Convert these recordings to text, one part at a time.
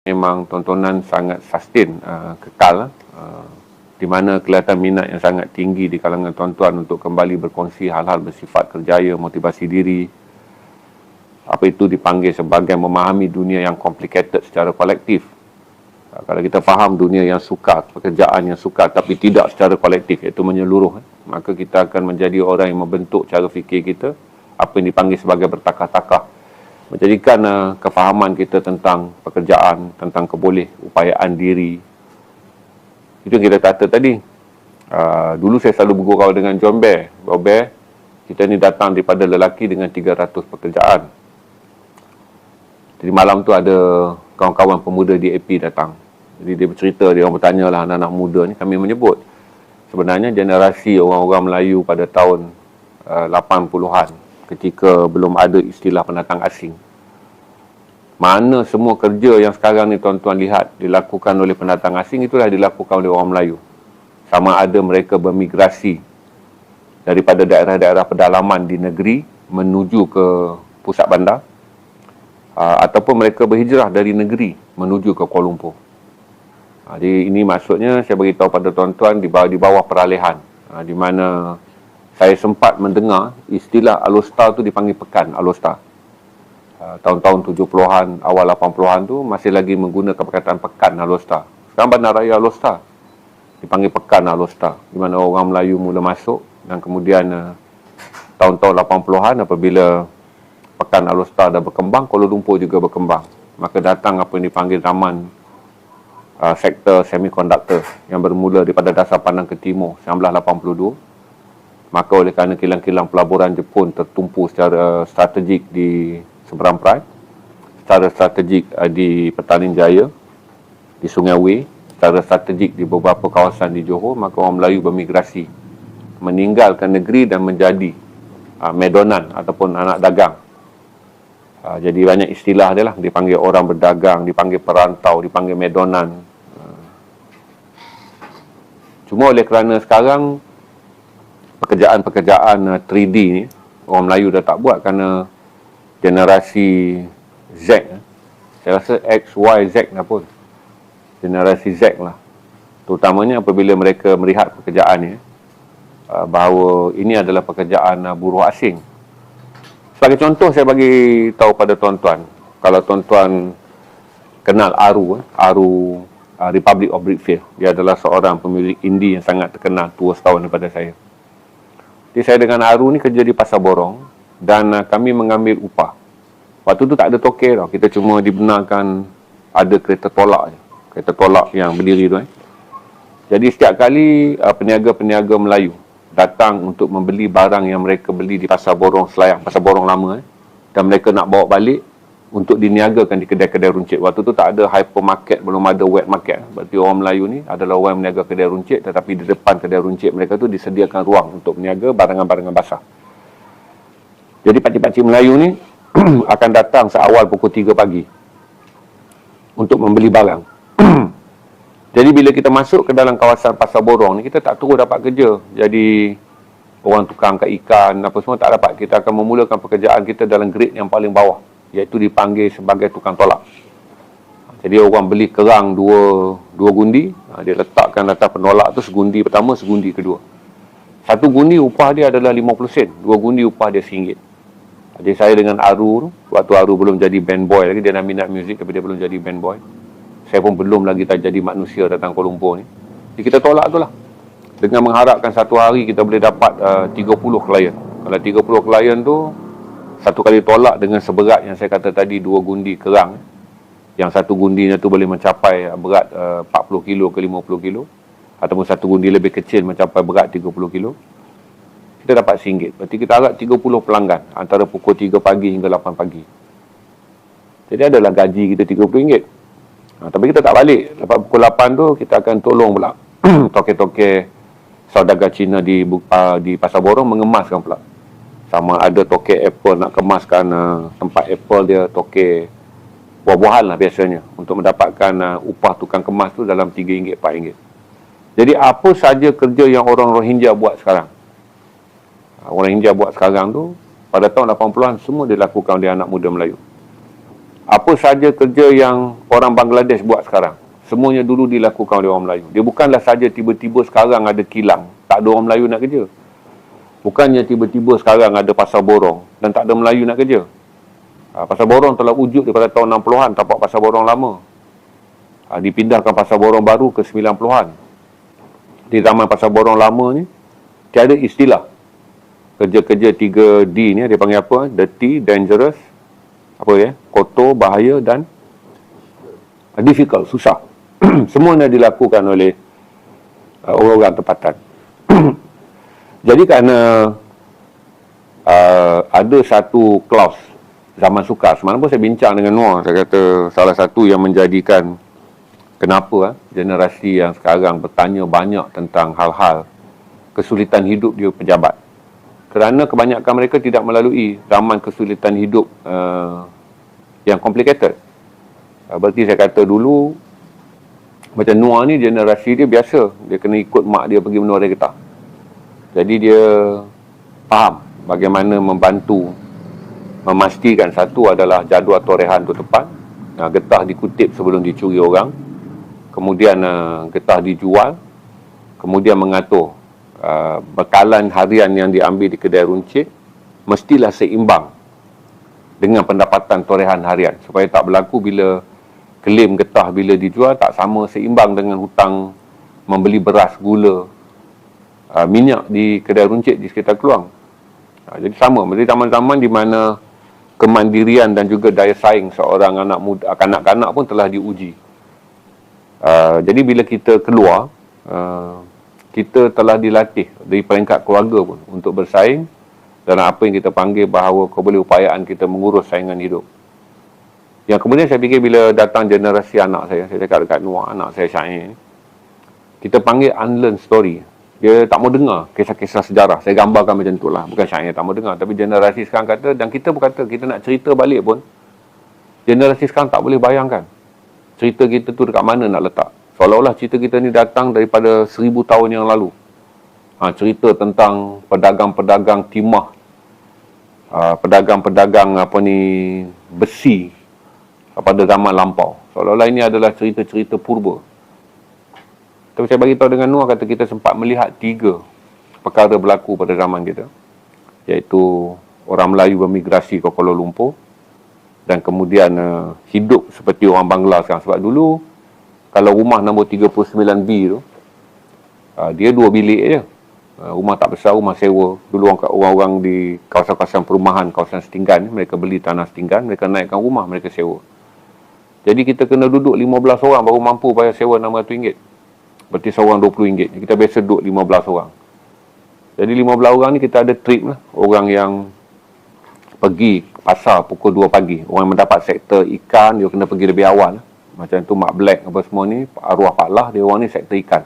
memang tontonan sangat sustain, kekal, di mana kelihatan minat yang sangat tinggi di kalangan tuan-tuan untuk kembali berkongsi hal-hal bersifat kerjaya, motivasi diri. Apa itu dipanggil sebagai memahami dunia yang complicated secara kolektif. Kalau kita faham dunia yang sukar, pekerjaan yang sukar tapi tidak secara kolektif, iaitu menyeluruh, maka kita akan menjadi orang yang membentuk cara fikir kita, apa yang dipanggil sebagai bertakah-takah, menjadikan kefahaman kita tentang pekerjaan, tentang upayaan diri. Itu yang kita kata tadi. Dulu saya selalu bergurau dengan John Bear. Kita ni datang daripada lelaki dengan 300 pekerjaan. Jadi malam tu ada kawan-kawan pemuda di AP datang. Jadi dia bercerita, dia orang bertanya lah anak-anak muda ni. Kami menyebut sebenarnya generasi orang-orang Melayu pada tahun 80-an, ketika belum ada istilah pendatang asing. Mana semua kerja yang sekarang ni tuan-tuan lihat dilakukan oleh pendatang asing, itulah dilakukan oleh orang Melayu. Sama ada mereka bermigrasi daripada daerah-daerah pedalaman di negeri menuju ke pusat bandar, ataupun mereka berhijrah dari negeri menuju ke Kuala Lumpur. Jadi ini maksudnya saya beritahu pada tuan-tuan di bawah peralihan, di mana saya sempat mendengar istilah Alostar tu dipanggil pekan Alostar. Tahun-tahun 70-an, awal 80-an tu masih lagi menggunakan perkataan pekan Alostar. Sekarang Bandaraya Alostar dipanggil pekan Alostar, di mana orang Melayu mula masuk, dan kemudian tahun-tahun 80-an apabila pekan Alostar dah berkembang, Kuala Lumpur juga berkembang. Maka datang apa yang dipanggil zaman sektor semiconductor yang bermula daripada dasar pandang ke timur 1982. Maka oleh kerana kilang-kilang pelaburan Jepun tertumpu secara strategik di Seberang Perai, secara strategik di Petaling Jaya, di Sungai Wei, secara strategik di beberapa kawasan di Johor, maka orang Melayu bermigrasi meninggalkan negeri dan menjadi medonan ataupun anak dagang. Jadi banyak istilah dia lah, dipanggil orang berdagang, dipanggil perantau, dipanggil medonan. Cuma oleh kerana sekarang pekerjaan-pekerjaan 3D ni orang Melayu dah tak buat, kerana generasi Z, saya rasa X, Y, Z lah pun, generasi Z lah, terutamanya apabila mereka melihat pekerjaan ni, bahawa ini adalah pekerjaan buruh asing. Sebagai contoh, saya bagi tahu pada tuan-tuan, kalau tuan-tuan kenal Aru Republic of Brickfield, dia adalah seorang pemilik indie yang sangat terkenal, tua setahun daripada saya. Jadi saya dengan Aru ni kerja di Pasar Borong, dan kami mengambil upah. Waktu tu tak ada toke tau, kita cuma dibenarkan ada kereta tolak je, kereta tolak yang berdiri tu. Jadi setiap kali peniaga-peniaga Melayu datang untuk membeli barang yang mereka beli di Pasar Borong Selayang, Pasar Borong lama, dan mereka nak bawa balik untuk diniagakan di kedai-kedai runcit. Waktu tu tak ada hypermarket, belum ada wet market. Berarti orang Melayu ni adalah orang yang meniaga kedai runcit, tetapi di depan kedai runcit mereka tu disediakan ruang untuk meniaga barangan-barangan basah. Jadi pakcik-pakcik Melayu ni akan datang seawal pukul 3 pagi untuk membeli barang. Jadi bila kita masuk ke dalam kawasan Pasar Borong ni, kita tak terus dapat kerja. Jadi orang tukang kat ikan apa semua tak dapat. Kita akan memulakan pekerjaan kita dalam grade yang paling bawah, iaitu dipanggil sebagai tukang tolak. Jadi orang beli kerang dua gundi, dia letakkan atas penolak tu, segundi pertama, segundi kedua. Satu gundi upah dia adalah 50 sen, dua gundi upah dia RM1. Jadi saya dengan Aru, waktu Aru belum jadi band boy lagi, dia dah minat muzik tapi dia belum jadi band boy. Saya pun belum lagi tak jadi manusia datang Kuala Lumpur ni. Jadi kita tolak tu lah, dengan mengharapkan satu hari kita boleh dapat 30 klien. Kalau 30 klien tu, satu kali tolak dengan seberat yang saya kata tadi, 2 gundi kerang, yang satu gundinya tu boleh mencapai berat 40 kilo ke 50 kilo, ataupun satu gundi lebih kecil mencapai berat 30 kilo, kita dapat RM1. Berarti kita harap 30 pelanggan antara pukul 3 pagi hingga 8 pagi. Jadi adalah gaji kita RM30. Tapi kita tak balik. Lepas pukul 8 tu, kita akan tolong pula toke-toke saudagar Cina di Pasar Borong mengemaskan pula. Sama ada toke apple nak kemaskan tempat apple dia, toke buah-buahan lah biasanya, untuk mendapatkan upah tukang kemas tu dalam RM3, RM4. Jadi apa saja kerja yang orang Rohingya buat sekarang, orang Rohingya buat sekarang tu, pada tahun 80-an semua dilakukan oleh anak muda Melayu. Apa saja kerja yang orang Bangladesh buat sekarang, semuanya dulu dilakukan oleh orang Melayu. Dia bukanlah saja tiba-tiba sekarang ada kilang, tak ada orang Melayu nak kerja. Bukannya tiba-tiba sekarang ada pasar borong dan tak ada Melayu nak kerja. Pasar borong telah wujud daripada tahun 60-an, tapak pasar borong lama. Dipindahkan pasar borong baru ke 90-an. Di zaman pasar borong lama ni, tiada istilah kerja-kerja 3D ni, dia panggil apa? Dirty, dangerous, kotor, bahaya dan difficult, susah. Semuanya dilakukan oleh orang-orang tempatan. Jadi kerana ada satu clause zaman sukar, semalam pun saya bincang dengan Noor, saya kata salah satu yang menjadikan kenapa generasi yang sekarang bertanya banyak tentang hal-hal kesulitan hidup dia pejabat, kerana kebanyakan mereka tidak melalui zaman kesulitan hidup yang complicated. Berarti saya kata dulu macam Noor ni, generasi dia biasa, dia kena ikut mak dia pergi menora getah. Jadi dia faham bagaimana membantu memastikan satu adalah jadual torehan tu tepat, getah dikutip sebelum dicuri orang, kemudian getah dijual, kemudian mengatur bekalan harian yang diambil di kedai runcit mestilah seimbang dengan pendapatan torehan harian, supaya tak berlaku bila klaim getah bila dijual tak sama seimbang dengan hutang membeli beras, gula, minyak di kedai runcit di sekitar Keluang. Jadi sama, jadi zaman-zaman di mana kemandirian dan juga daya saing seorang anak muda, kanak-kanak pun telah diuji. Jadi bila kita keluar, kita telah dilatih dari peringkat keluarga pun untuk bersaing dalam apa yang kita panggil bahawa kau boleh upayaan kita mengurus saingan hidup. Yang kemudian saya fikir bila datang generasi anak saya cakap dekat Noor, anak saya Syair ni, kita panggil unlearn story. Dia tak mau dengar kisah-kisah sejarah. Saya gambarkan macam tu lah. Bukan Syair tak mau dengar, tapi generasi sekarang kata, dan kita pun kata, kita nak cerita balik pun, generasi sekarang tak boleh bayangkan cerita kita tu dekat mana nak letak. Seolah-olah cerita kita ni datang daripada 1000 tahun yang lalu. Cerita tentang pedagang-pedagang timah, pedagang-pedagang besi pada zaman lampau. Seolah-olah ini adalah cerita-cerita purba. Tapi saya bagi tahu dengan Noor, kata kita sempat melihat 3 perkara berlaku pada zaman kita, iaitu orang Melayu bermigrasi ke Kuala Lumpur, dan kemudian hidup seperti orang Bangla sekarang. Sebab dulu kalau rumah nombor 39B tu, dia 2 bilik je, rumah tak besar, rumah sewa. Dulu orang-orang di kawasan-kawasan perumahan, kawasan setinggan, mereka beli tanah setinggan, mereka naikkan rumah, mereka sewa. Jadi kita kena duduk 15 orang baru mampu bayar sewa RM600. Berarti seorang RM20. Kita biasa duduk 15 orang. Jadi 15 orang ni kita ada trip lah. Orang yang pergi pasar pukul 2 pagi. Orang yang mendapat sektor ikan, dia kena pergi lebih awal. Macam tu Mak Black apa semua ni, arwah Pak Lah, dia orang ni sektor ikan.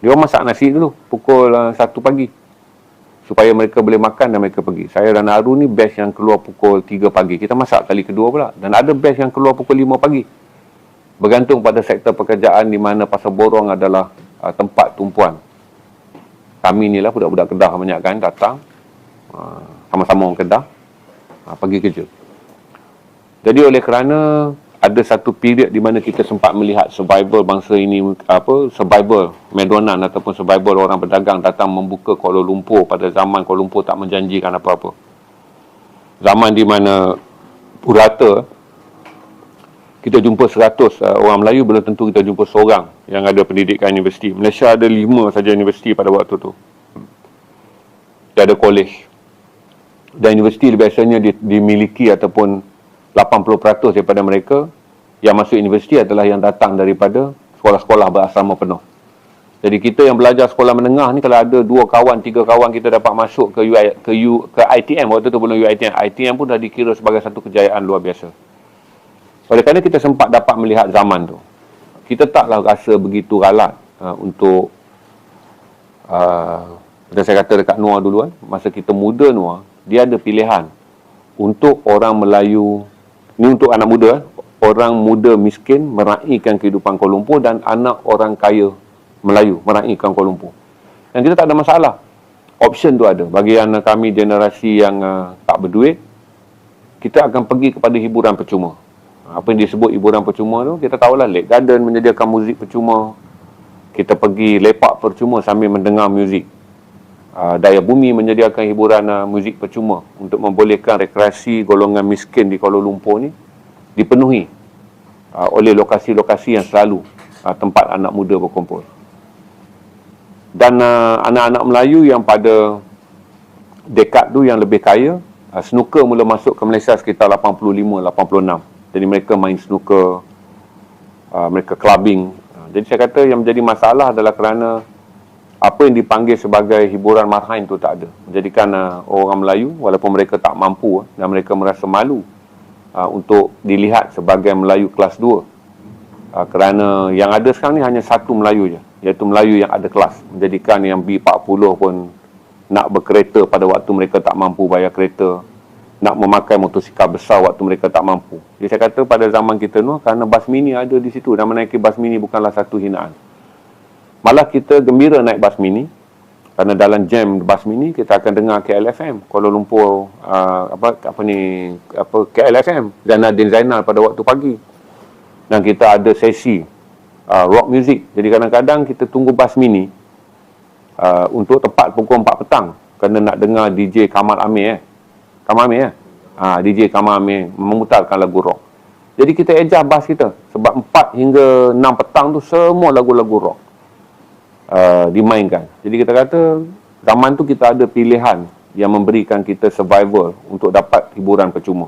Dia orang masak nasi dulu pukul 1 pagi, supaya mereka boleh makan dan mereka pergi. Saya dan Harun ni batch yang keluar pukul 3 pagi. Kita masak kali kedua pula. Dan ada batch yang keluar pukul 5 pagi. Bergantung pada sektor pekerjaan di mana pasar borong adalah tempat tumpuan. Kami ni lah budak-budak Kedah banyak kan datang, sama-sama orang Kedah, pergi kerja. Jadi oleh kerana ada satu period di mana kita sempat melihat survival bangsa ini, survival Medonan ataupun survival orang berdagang datang membuka Kuala Lumpur pada zaman Kuala Lumpur tak menjanjikan apa-apa. Zaman di mana purata kita jumpa 100 orang Melayu, belum tentu kita jumpa seorang yang ada pendidikan universiti. Malaysia ada 5 saja universiti pada waktu tu. Dia ada college. Dan universiti biasanya dimiliki ataupun 80% daripada mereka yang masuk universiti adalah yang datang daripada sekolah-sekolah berasrama penuh. Jadi kita yang belajar sekolah menengah ni, kalau ada 2 kawan, 3 kawan kita dapat masuk ke ITM, waktu tu belum UiTM. ITM pun dah dikira sebagai satu kejayaan luar biasa. Oleh kerana kita sempat dapat melihat zaman tu, kita taklah rasa begitu ralat untuk macam saya kata dekat Noor dulu kan, masa kita muda Noor, dia ada pilihan untuk orang Melayu ni, untuk anak muda, orang muda miskin meraihkan kehidupan Kuala Lumpur, dan anak orang kaya Melayu meraihkan Kuala Lumpur. Dan kita tak ada masalah. Option tu ada. Bagi anak kami generasi yang tak berduit, kita akan pergi kepada hiburan percuma. Apa yang disebut hiburan percuma tu, kita tahulah Lake Garden menyediakan muzik percuma. Kita pergi lepak percuma sambil mendengar muzik. Daya Bumi menyediakan hiburan muzik percuma untuk membolehkan rekreasi golongan miskin di Kuala Lumpur ni dipenuhi oleh lokasi-lokasi yang selalu tempat anak muda berkumpul. Dan anak-anak Melayu yang pada dekad tu yang lebih kaya, snooker mula masuk ke Malaysia sekitar 85-86. Jadi mereka main snooker, mereka clubbing. Jadi saya kata yang menjadi masalah adalah kerana apa yang dipanggil sebagai hiburan marhain tu tak ada. Menjadikan orang Melayu, walaupun mereka tak mampu dan mereka merasa malu untuk dilihat sebagai Melayu kelas 2. Kerana yang ada sekarang ni hanya satu Melayu je, iaitu Melayu yang ada kelas. Menjadikan yang B40 pun nak berkereta pada waktu mereka tak mampu bayar kereta, nak memakai motosikal besar waktu mereka tak mampu. Jadi saya kata pada zaman kita ni, kerana bas mini ada di situ dan menaiki bas mini bukanlah satu hinaan. Malah kita gembira naik bas mini, kerana dalam jam bas mini kita akan dengar KLFM Kuala Lumpur, KLFM Zainuddin Zainal pada waktu pagi. Dan kita ada sesi rock music. Jadi kadang-kadang kita tunggu bas mini untuk tepat pukul 4 petang kerana nak dengar DJ Kamal Amir DJ Kamal Amir memutarkan lagu rock. Jadi kita ejah bas kita sebab 4 hingga 6 petang tu semua lagu-lagu rock dimainkan. Jadi kita kata zaman tu kita ada pilihan yang memberikan kita survival untuk dapat hiburan percuma.